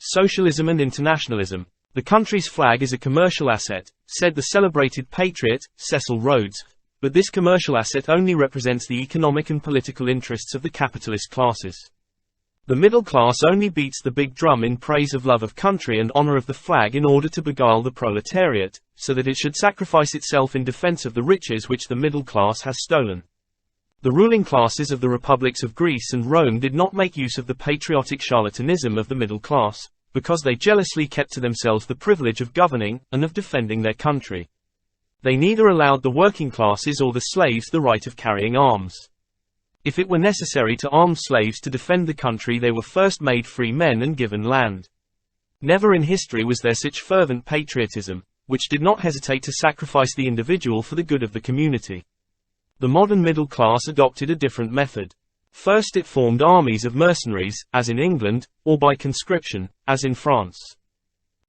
Socialism and Internationalism. The country's flag is a commercial asset, said the celebrated patriot, Cecil Rhodes, but this commercial asset only represents the economic and political interests of the capitalist classes. The middle class only beats the big drum in praise of love of country and honor of the flag in order to beguile the proletariat, so that it should sacrifice itself in defense of the riches which the middle class has stolen. The ruling classes of the republics of Greece and Rome did not make use of the patriotic charlatanism of the middle class, because they jealously kept to themselves the privilege of governing, and of defending their country. They neither allowed the working classes or the slaves the right of carrying arms. If it were necessary to arm slaves to defend the country, they were first made free men and given land. Never in history was there such fervent patriotism, which did not hesitate to sacrifice the individual for the good of the community. The modern middle class adopted a different method. First it formed armies of mercenaries, as in England, or by conscription, as in France.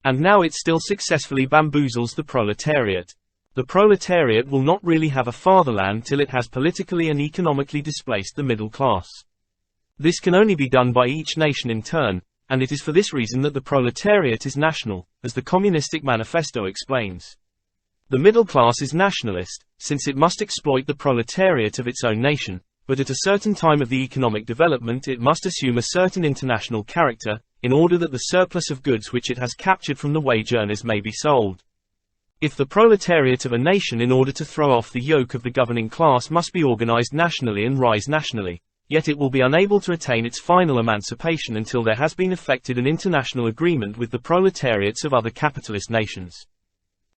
And now it still successfully bamboozles the proletariat. The proletariat will not really have a fatherland till it has politically and economically displaced the middle class. This can only be done by each nation in turn, and it is for this reason that the proletariat is national, as the Communistic Manifesto explains. The middle class is nationalist, since it must exploit the proletariat of its own nation, but at a certain time of the economic development it must assume a certain international character, in order that the surplus of goods which it has captured from the wage earners may be sold. If the proletariat of a nation, in order to throw off the yoke of the governing class, must be organized nationally and rise nationally, yet it will be unable to attain its final emancipation until there has been effected an international agreement with the proletariats of other capitalist nations.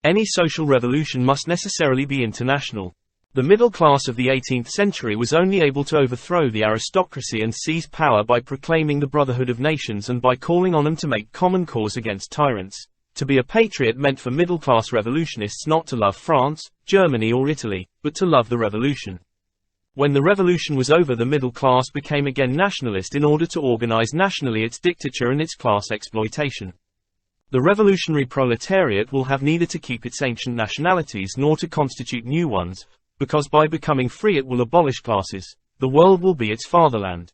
Any social revolution must necessarily be international. The middle class of the 18th century was only able to overthrow the aristocracy and seize power by proclaiming the brotherhood of nations and by calling on them to make common cause against tyrants. To be a patriot meant for middle-class revolutionists not to love France, Germany or Italy, but to love the revolution. When the revolution was over, the middle class became again nationalist in order to organize nationally its dictature and its class exploitation. The revolutionary proletariat will have neither to keep its ancient nationalities nor to constitute new ones, because by becoming free it will abolish classes. The world will be its fatherland.